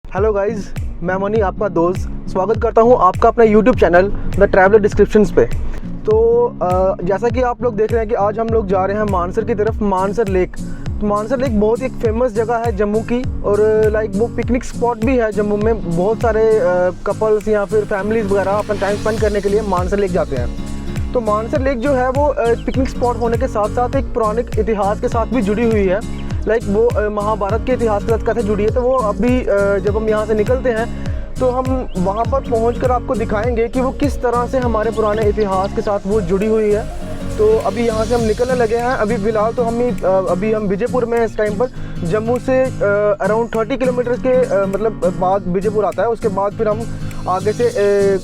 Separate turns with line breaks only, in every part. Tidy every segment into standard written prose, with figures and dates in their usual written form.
Hello guys, मैं money आपका दोस्त स्वागत करता हूं आपका अपना YouTube channel the traveller descriptions पे। तो जैसा कि आप लोग देख रहे हैं कि आज हम लोग जा रहे हैं मानसर की तरफ। मानसर लेक, तो मानसर लेक बहुत ही एक फेमस जगह है जम्मू की, और लाइक वो पिकनिक स्पॉट भी है जम्मू में। बहुत सारे कपल्स या फिर फैमिलीज़ वगैरह अपना टाइम स्पेंड करने के लिए मानसर लेक जाते हैं। तो मानसर लेक जो है वो पिकनिक स्पॉट होने के साथ साथ एक पौराणिक इतिहास के साथ भी जुड़ी हुई है। लाइक वो महाभारत के इतिहास के साथ कैसे जुड़ी है। तो वो अभी जब हम यहाँ से निकलते हैं तो हम वहाँ पर पहुँचकर आपको दिखाएंगे कि वो किस तरह से हमारे पुराने इतिहास के साथ वो जुड़ी हुई है। तो अभी यहाँ से हम निकलने लगे हैं। अभी फ़िलहाल तो अभी हम विजयपुर में इस टाइम पर। जम्मू से अराउंड 30 किलोमीटर के मतलब बाद विजयपुर आता है। उसके बाद फिर हम आगे से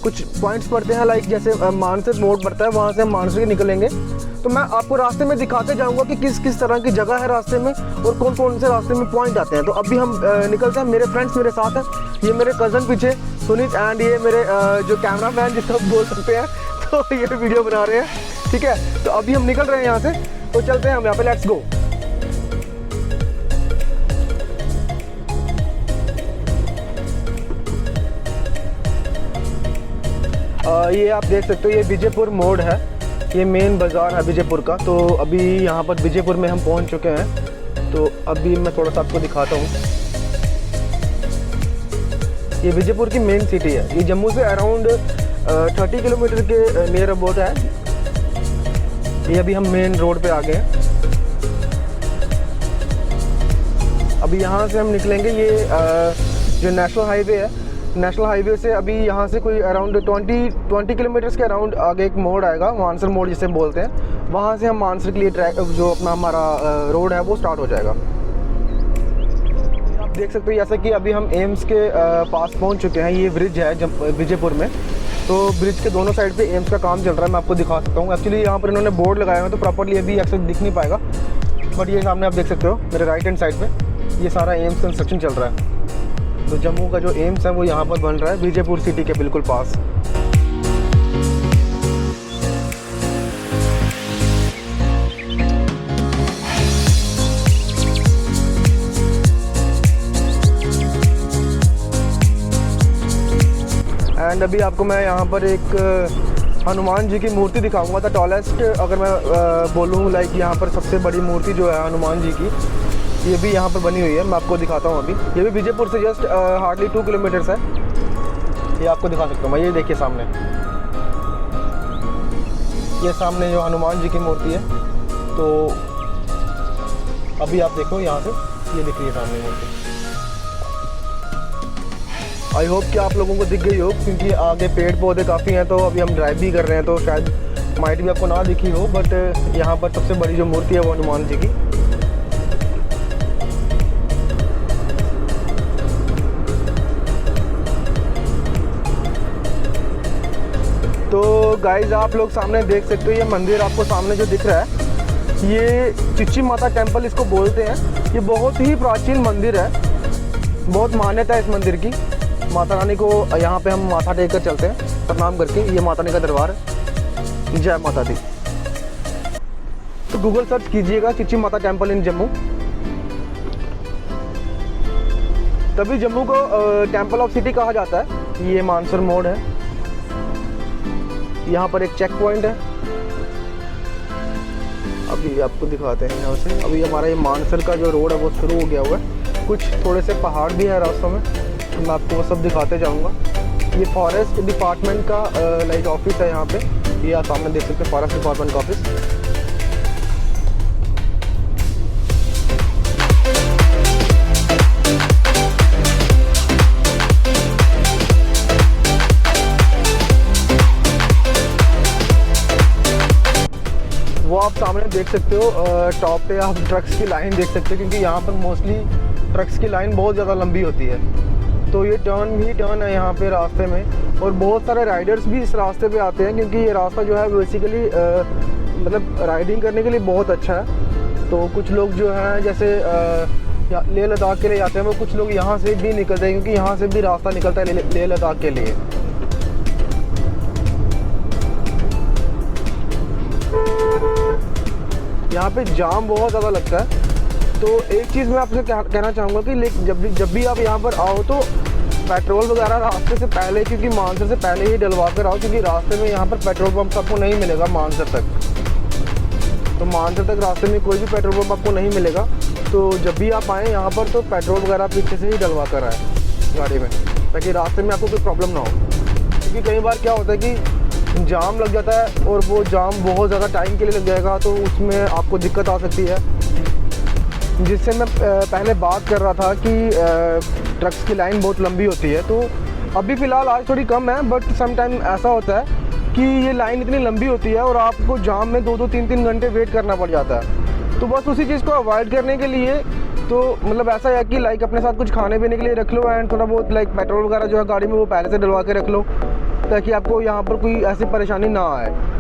कुछ पॉइंट्स पड़ते हैं, लाइक जैसे मानसर मोड़ पड़ता है, वहाँ से हम मानसर के निकलेंगे। तो मैं आपको रास्ते में दिखाते जाऊंगा कि किस किस तरह की जगह है रास्ते में और कौन कौन से रास्ते में पॉइंट आते हैं। तो अभी हम निकलते हैं। मेरे फ्रेंड्स मेरे साथ हैं, ये मेरे कज़न पीछे सुनीत, एंड ये मेरे जो कैमरा मैन जिसको आप बोल सकते हैं, तो ये वीडियो बना रहे हैं। ठीक है, तो अभी हम निकल रहे हैं यहाँ से, तो चलते हैं हम यहाँ पे। Let's go. ये आप देख सकते हो, ये विजयपुर मोड़ है, ये मेन बाज़ार है विजयपुर का। तो अभी यहाँ पर विजयपुर में हम पहुँच चुके हैं। तो अभी मैं थोड़ा सा आपको दिखाता हूँ। ये विजयपुर की मेन सिटी है। ये जम्मू से अराउंड 30 किलोमीटर के नियर अबाउट है। ये अभी हम मेन रोड पे आ गए हैं। अभी यहाँ से हम निकलेंगे। ये जो नेशनल हाईवे है, नेशनल हाईवे से अभी यहाँ से कोई अराउंड 20 किलोमीटर्स के अराउंड आगे एक मोड़ आएगा, मानसर मोड़ जिसे बोलते हैं। वहाँ से हम मानसर के लिए ट्रैक जो अपना हमारा रोड है वो स्टार्ट हो जाएगा। आप देख सकते हो जैसा कि अभी हम एम्स के पास पहुँच चुके हैं। ये ब्रिज है विजयपुर में। तो ब्रिज के दोनों साइड पे एम्स का काम चल रहा है। मैं आपको दिखा सकता हूँ। एक्चुअली यहाँ पर इन्होंने बोर्ड लगाया हुआ है, तो प्रॉपर्ली अभी एक्चुअली दिख नहीं पाएगा, बट ये सामने आप देख सकते हो मेरे राइट हैंड साइड पे ये सारा एम्स कंस्ट्रक्शन चल रहा है। तो जम्मू का जो एम्स है वो यहाँ पर बन रहा है विजयपुर सिटी के बिल्कुल पास। एंड अभी आपको मैं यहाँ पर एक हनुमान जी की मूर्ति दिखाऊंगा। द टॉलेस्ट, अगर मैं बोलूँ लाइक यहाँ पर सबसे बड़ी मूर्ति जो है हनुमान जी की, ये भी यहाँ पर बनी हुई है। मैं आपको दिखाता हूँ। अभी ये भी विजयपुर से जस्ट हार्डली 2 किलोमीटर्स है। ये आपको दिखा सकता हूँ मैं। ये देखिए सामने, ये सामने जो हनुमान जी की मूर्ति है। तो अभी आप देखो यहाँ से, ये दिख रही है सामने मूर्ति। आई होप कि आप लोगों को दिख गई हो, क्योंकि आगे पेड़ पौधे काफ़ी हैं। तो अभी हम ड्राइव भी कर रहे हैं, तो शायद माइट भी आपको ना दिखी हो, बट यहाँ पर सबसे बड़ी जो मूर्ति है वो हनुमान जी की। तो गाइज आप लोग सामने देख सकते हो, ये मंदिर आपको सामने जो दिख रहा है, ये चिच्ची माता टेम्पल इसको बोलते हैं। ये बहुत ही प्राचीन मंदिर है, बहुत मान्यता है इस मंदिर की। माता रानी को यहाँ पे हम माथा टेक कर चलते हैं प्रणाम करके। ये माता रानी का दरबार है। जय माता दी। तो गूगल सर्च कीजिएगा चिच्ची माता टेम्पल इन जम्मू, तभी जम्मू को टेम्पल ऑफ सिटी कहा जाता है। ये मानसर मोड़ है। यहाँ पर एक चेक पॉइंट है। अभी आपको दिखाते हैं यहाँ से। अभी हमारा ये मानसर का जो रोड है वो शुरू हो गया हुआ है। कुछ थोड़े से पहाड़ भी है रास्तों में, तो मैं आपको वो सब दिखाते जाऊँगा। ये फॉरेस्ट डिपार्टमेंट का लाइक ऑफिस है यहाँ पे। ये आप सामने देख सकते हैं, फॉरेस्ट डिपार्टमेंट का ऑफिस। वो आप सामने देख सकते हो। टॉप पे आप ट्रक्स की लाइन देख सकते हो, क्योंकि यहाँ पर मोस्टली ट्रक्स की लाइन बहुत ज़्यादा लंबी होती है। तो ये टर्न ही टर्न है यहाँ पे रास्ते में, और बहुत सारे राइडर्स भी इस रास्ते पे आते हैं, क्योंकि ये रास्ता जो है बेसिकली मतलब राइडिंग करने के लिए बहुत अच्छा है। तो कुछ लोग जो हैं जैसे लेह लद्दाख के लिए जाते हैं, वो कुछ लोग यहाँ से भी निकलते हैं, क्योंकि यहाँ से भी रास्ता निकलता है लेह लद्दाख के लिए। यहाँ पे जाम बहुत ज़्यादा लगता है। तो एक चीज़ मैं आपसे कहना चाहूँगा कि जब भी आप यहाँ पर आओ तो पेट्रोल वगैरह रास्ते से पहले, क्योंकि मानसर से पहले ही डलवा कर आओ, क्योंकि रास्ते में यहाँ पर पेट्रोल पंप आपको नहीं मिलेगा मानसर तक। तो मानसर तक रास्ते में कोई भी पेट्रोल पंप आपको नहीं मिलेगा। तो जब भी आप आएँ यहाँ पर तो पेट्रोल वगैरह पीछे से ही डलवा कर आए गाड़ी में, ताकि रास्ते में आपको कोई प्रॉब्लम ना हो। क्योंकि कई बार क्या होता है कि जाम लग जाता है और वो जाम बहुत ज़्यादा टाइम के लिए लग जाएगा, तो उसमें आपको दिक्कत आ सकती है। जिससे मैं पहले बात कर रहा था कि ट्रक्स की लाइन बहुत लंबी होती है। तो अभी फ़िलहाल आज थोड़ी कम है, बट सम टाइम ऐसा होता है कि ये लाइन इतनी लंबी होती है और आपको जाम में 2-2 3-3 घंटे वेट करना पड़ जाता है। तो बस उसी चीज़ को अवॉइड करने के लिए तो मतलब ऐसा है कि लाइक अपने साथ कुछ खाने पीने के लिए रख लो, एंड थोड़ा बहुत लाइक पेट्रोल वगैरह जो है गाड़ी में वो पहले से डलवा के रख लो, ताकि आपको यहाँ पर कोई ऐसी परेशानी ना आए।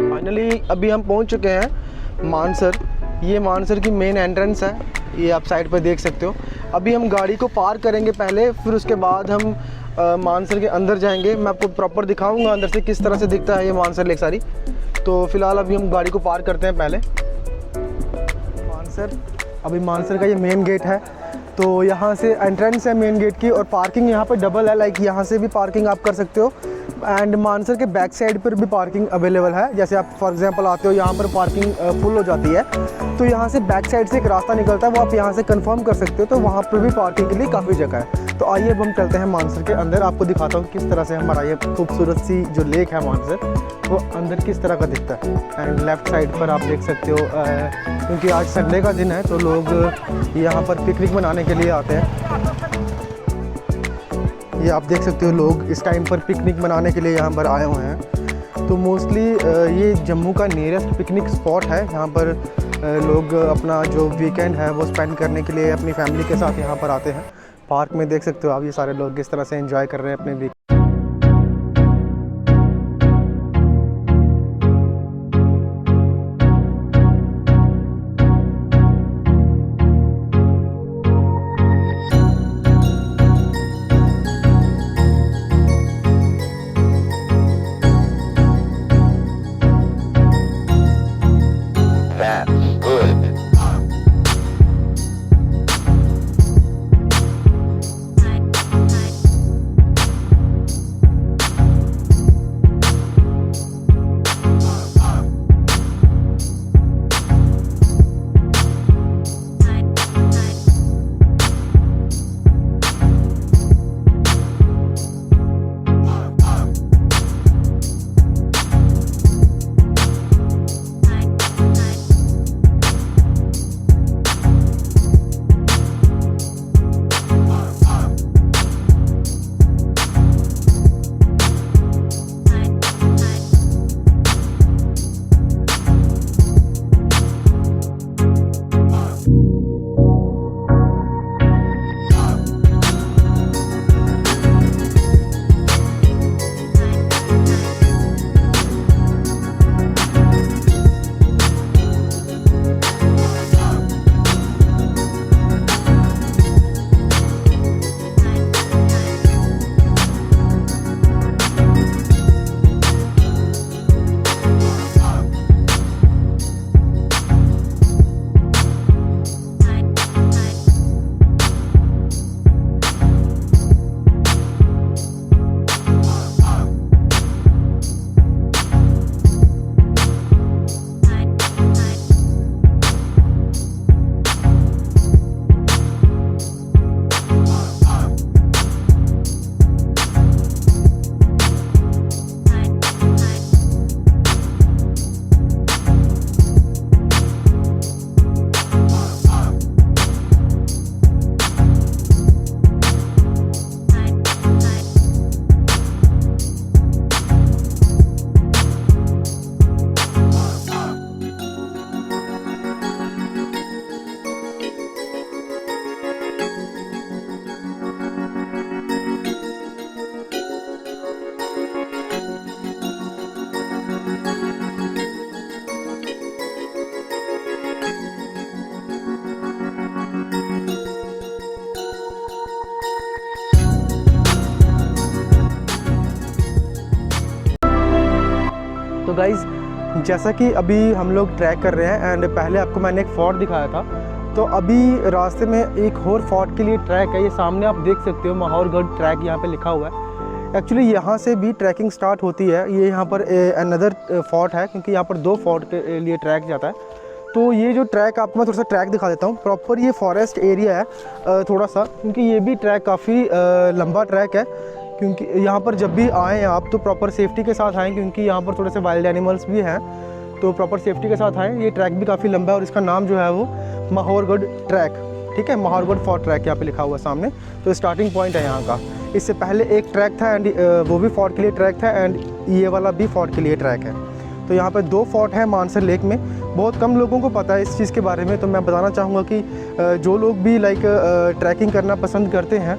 फाइनली अभी हम पहुंच चुके हैं मानसर। ये मानसर की मेन एंट्रेंस है, ये आप साइड पर देख सकते हो। अभी हम गाड़ी को पार्क करेंगे पहले, फिर उसके बाद हम मानसर के अंदर जाएंगे। मैं आपको प्रॉपर दिखाऊंगा अंदर से किस तरह से दिखता है ये मानसर लेक सारी। तो फिलहाल अभी हम गाड़ी को पार्क करते हैं पहले। अभी मानसर का ये मेन गेट है, तो यहाँ से एंट्रेंस है मेन गेट की, और पार्किंग यहाँ पर डबल है। लाइक यहाँ से भी पार्किंग आप कर सकते हो, एंड मानसर के बैक साइड पर भी पार्किंग अवेलेबल है। जैसे आप फॉर एग्जांपल आते हो, यहाँ पर पार्किंग फुल हो जाती है, तो यहाँ से बैक साइड से एक रास्ता निकलता है, वो आप यहाँ से कंफर्म कर सकते हो। तो वहाँ पर भी पार्किंग के लिए काफ़ी जगह है। तो आइए अब हम चलते हैं मानसर के अंदर, आपको दिखाता हूँ किस तरह से हमारा ये खूबसूरत सी जो लेक है मानसर, वो अंदर किस तरह का दिखता है। एंड लेफ़्ट साइड पर आप देख सकते हो, क्योंकि आज संडे का दिन है तो लोग यहाँ पर पिकनिक मनाने के लिए आते हैं। ये आप देख सकते हो लोग इस टाइम पर पिकनिक मनाने के लिए यहाँ पर आए हुए हैं। तो मोस्टली ये जम्मू का नियरेस्ट पिकनिक स्पॉट है। यहाँ पर लोग अपना जो वीकेंड है वो स्पेंड करने के लिए अपनी फैमिली के साथ यहाँ पर आते हैं। पार्क में देख सकते हो आप, ये सारे लोग किस तरह से एंजॉय कर रहे हैं अपने वीक। जैसा कि अभी हम लोग ट्रैक कर रहे हैं एंड पहले आपको मैंने एक फोर्ट दिखाया था, तो अभी रास्ते में एक और फोर्ट के लिए ट्रैक है। ये सामने आप देख सकते हो महावरगढ़ ट्रैक यहाँ पे लिखा हुआ है। एक्चुअली यहाँ से भी ट्रैकिंग स्टार्ट होती है। ये यहाँ पर अनदर फोर्ट है, क्योंकि यहाँ पर 2 फोर्ट के लिए ट्रैक जाता है। तो ये जो ट्रैक आपको मैं थोड़ा सा ट्रैक दिखा देता हूँ। प्रॉपर ये फॉरेस्ट एरिया है थोड़ा सा, क्योंकि ये भी ट्रैक काफ़ी लंबा ट्रैक है। क्योंकि यहाँ पर जब भी आएँ आप तो प्रॉपर सेफ्टी के साथ आएँ, क्योंकि यहाँ पर थोड़े से वाइल्ड एनिमल्स भी हैं, तो प्रॉपर सेफ्टी के साथ आएँ। ये ट्रैक भी काफ़ी लंबा है और इसका नाम जो है वो महावरगढ़ ट्रैक, ठीक है, महावरगढ़ फोर्ट ट्रैक यहाँ पे लिखा हुआ है सामने। तो स्टार्टिंग पॉइंट है यहाँ का। इससे पहले एक ट्रैक था एंड वो भी फोर्ट के लिए ट्रैक था एंड ये वाला भी फोर्ट के लिए ट्रैक है। तो यहाँ पे 2 फोर्ट हैं मानसर लेक में। बहुत कम लोगों को पता है इस चीज़ के बारे में, तो मैं बताना चाहूँगा कि जो लोग भी लाइक ट्रैकिंग करना पसंद करते हैं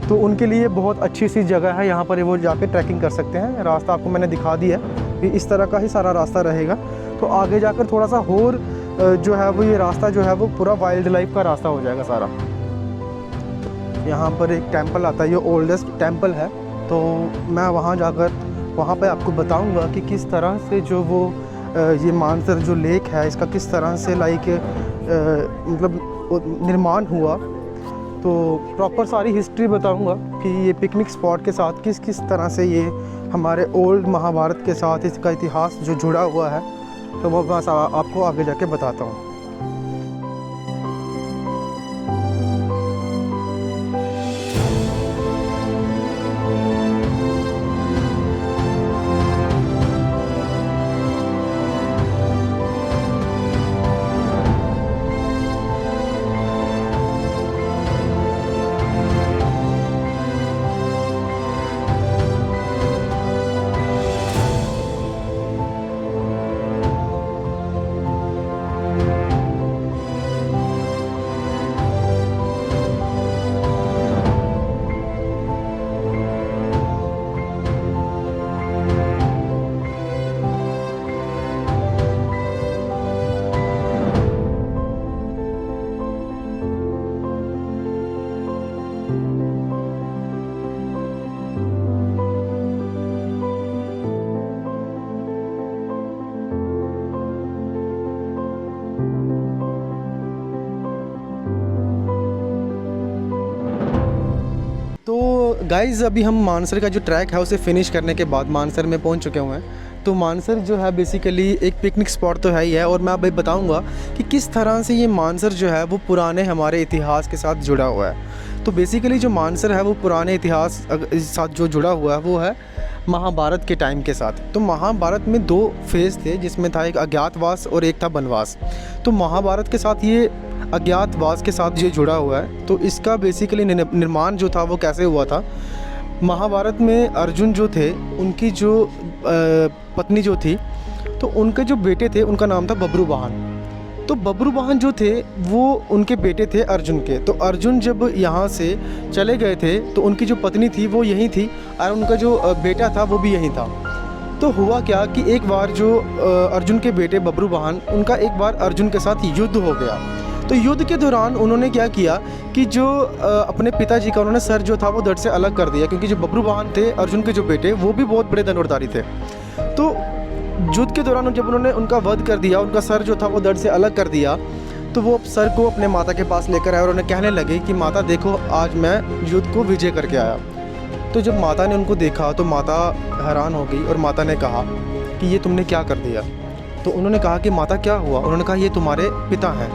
तो उनके लिए बहुत अच्छी सी जगह है। यहाँ पर वो जाके ट्रैकिंग कर सकते हैं। रास्ता आपको मैंने दिखा दिया है कि इस तरह का ही सारा रास्ता रहेगा। तो आगे जाकर थोड़ा सा और जो है वो ये रास्ता जो है वो पूरा वाइल्ड लाइफ का रास्ता हो जाएगा सारा। यहाँ पर एक टेंपल आता है, ये ओल्डेस्ट टेंपल है। तो मैं वहाँ जाकर वहाँ पे आपको बताऊँगा कि किस तरह से जो वो ये मानसर जो लेक है इसका किस तरह से लाइक मतलब निर्माण हुआ। तो प्रॉपर सारी हिस्ट्री बताऊँगा कि ये पिकनिक स्पॉट के साथ किस किस तरह से ये हमारे ओल्ड महाभारत के साथ इसका इतिहास जो जुड़ा हुआ है, तो वो बस आपको आगे जाके बताता हूँ। तो गाइज़ अभी हम मानसर का जो ट्रैक है उसे फिनिश करने के बाद मानसर में पहुंच चुके हुए हैं। तो मानसर जो है बेसिकली एक पिकनिक स्पॉट तो है ही है, और मैं अभी बताऊंगा कि किस तरह से ये मानसर जो है वो पुराने हमारे इतिहास के साथ जुड़ा हुआ है। तो बेसिकली जो मानसर है वो पुराने इतिहास के साथ जो जुड़ा हुआ है वो है महाभारत के टाइम के साथ। तो महाभारत में 2 फेज़ थे, जिसमें था एक अज्ञातवास और एक था वनवास। तो महाभारत के साथ ये अज्ञातवास के साथ ये जुड़ा हुआ है। तो इसका बेसिकली निर्माण जो था वो कैसे हुआ था, महाभारत में अर्जुन जो थे उनकी जो पत्नी जो थी, तो उनके जो बेटे थे उनका नाम था बब्रुवाहन। तो बब्रुवाहन जो थे वो उनके बेटे थे अर्जुन के। तो अर्जुन जब यहाँ से चले गए थे तो उनकी जो पत्नी थी वो यहीं थी और उनका जो बेटा था वो भी यहीं था। तो हुआ क्या कि एक बार जो अर्जुन के बेटे बब्रुवाहन, उनका एक बार अर्जुन के साथ युद्ध हो गया। तो युद्ध के दौरान उन्होंने क्या किया कि जो अपने पिताजी का उन्होंने सर जो था वो धड़ से अलग कर दिया, क्योंकि जो बब्रुवाहन थे अर्जुन के जो बेटे वो भी बहुत बड़े धनुर्धारी थे। तो युद्ध के दौरान जब उन्होंने उनका वध कर दिया, उनका सर जो था वो धड़ से अलग कर दिया, तो वो सर को अपने माता के पास लेकर आए और उन्हें कहने लगे कि माता देखो आज मैं युद्ध को विजय करके आया। तो जब माता ने उनको देखा तो माता हैरान हो गई और माता ने कहा कि ये तुमने क्या कर दिया। तो उन्होंने कहा कि माता क्या हुआ। उन्होंने कहा ये तुम्हारे पिता हैं,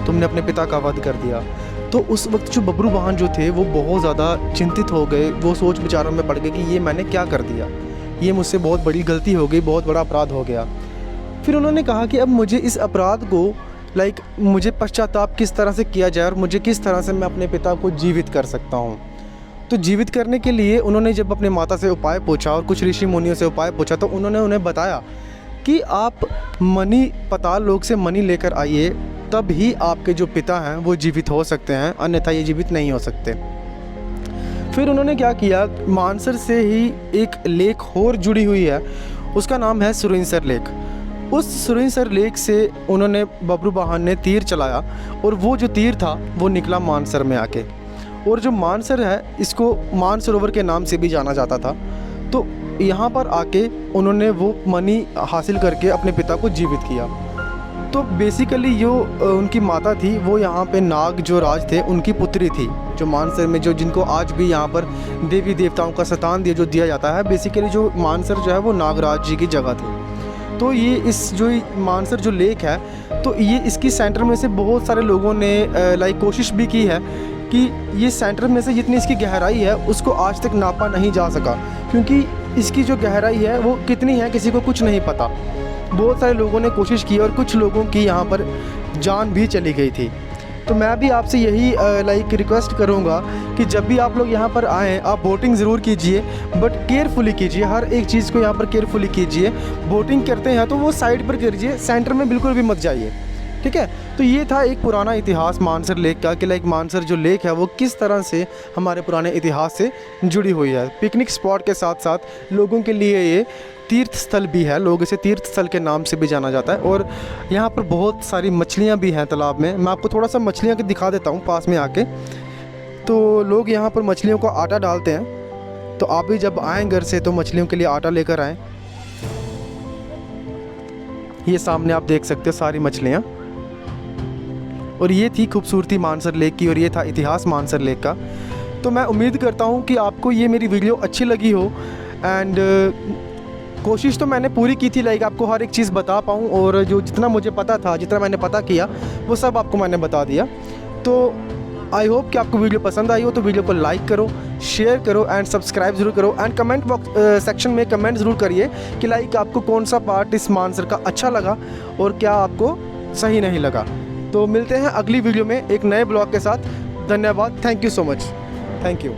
तुमने अपने पिता का वध कर दिया। तो उस वक्त जो बब्रुवाहन जो थे वो बहुत ज़्यादा चिंतित हो गए, वो सोच विचारों में पड़ गए कि ये मैंने क्या कर दिया, ये मुझसे बहुत बड़ी गलती हो गई, बहुत बड़ा अपराध हो गया। फिर उन्होंने कहा कि अब मुझे इस अपराध को मुझे पश्चाताप किस तरह से किया जाए और मुझे किस तरह से मैं अपने पिता को जीवित कर सकता हूँ। तो जीवित करने के लिए उन्होंने जब अपने माता से उपाय पूछा और कुछ ऋषि मुनियों से उपाय पूछा, तो उन्होंने उन्हें बताया कि आप मणि पाताल लोक से मणि लेकर आइए, तब ही आपके जो पिता हैं वो जीवित हो सकते हैं, अन्यथा ये जीवित नहीं हो सकते। फिर उन्होंने क्या किया, मानसर से ही एक लेक और जुड़ी हुई है, उसका नाम है सुरिंसर लेक। उस सुरिंसर लेक से उन्होंने बब्रुवाहन ने तीर चलाया और वो जो तीर था वो निकला मानसर में आके। और जो मानसर है इसको मानसरोवर के नाम से भी जाना जाता था। तो यहाँ पर आके उन्होंने वो मनी हासिल करके अपने पिता को जीवित किया। तो बेसिकली जो उनकी माता थी वो यहाँ पे नाग जो राज थे उनकी पुत्री थी, जो मानसर में जो जिनको आज भी यहाँ पर देवी देवताओं का स्थान दिया जाता है। बेसिकली जो मानसर जो है वो नागराज जी की जगह थी। तो ये इस जो मानसर जो लेक है, तो ये इसकी सेंटर में से बहुत सारे लोगों ने लाइक कोशिश भी की है कि ये सेंटर में से जितनी इसकी गहराई है उसको आज तक नापा नहीं जा सका, क्योंकि इसकी जो गहराई है वो कितनी है किसी को कुछ नहीं पता। बहुत सारे लोगों ने कोशिश की और कुछ लोगों की यहाँ पर जान भी चली गई थी। तो मैं भी आपसे यही लाइक रिक्वेस्ट करूँगा कि जब भी आप लोग यहाँ पर आएँ, आप बोटिंग ज़रूर कीजिए, बट केयरफुली कीजिए। हर एक चीज़ को यहाँ पर केयरफुली कीजिए। बोटिंग करते हैं तो वो साइड पर कीजिए, सेंटर में बिल्कुल भी मत जाइए, ठीक है। तो ये था एक पुराना इतिहास मानसर लेक का, कि लाइक मानसर जो लेक है वो किस तरह से हमारे पुराने इतिहास से जुड़ी हुई है। पिकनिक स्पॉट के साथ साथ लोगों के लिए ये तीर्थ स्थल भी है, लोग इसे तीर्थ स्थल के नाम से भी जाना जाता है। और यहाँ पर बहुत सारी मछलियाँ भी हैं तालाब में। मैं आपको थोड़ा सा मछलियाँ दिखा देता हूँ पास में आके। तो लोग यहाँ पर मछलियों को आटा डालते हैं, तो आप भी जब आएँ घर से तो मछलियों के लिए आटा लेकर आएँ। ये सामने आप देख सकते हो सारी मछलियाँ। और ये थी खूबसूरती मानसर लेक की, और ये था इतिहास मानसर लेक का। तो मैं उम्मीद करता हूँ कि आपको ये मेरी वीडियो अच्छी लगी हो। एंड कोशिश तो मैंने पूरी की थी लाइक आपको हर एक चीज़ बता पाऊँ, और जो जितना मुझे पता था, जितना मैंने पता किया, वो सब आपको मैंने बता दिया। तो आई होप कि आपको वीडियो पसंद आई हो। तो वीडियो को लाइक करो, शेयर करो एंड सब्सक्राइब ज़रूर करो। एंड कमेंट बॉक्स सेक्शन में कमेंट ज़रूर करिए कि लाइक आपको कौन सा पार्ट इस मानसर का अच्छा लगा और क्या आपको सही नहीं लगा। तो मिलते हैं अगली वीडियो में एक नए ब्लॉग के साथ। धन्यवाद। Thank you so much. Thank you.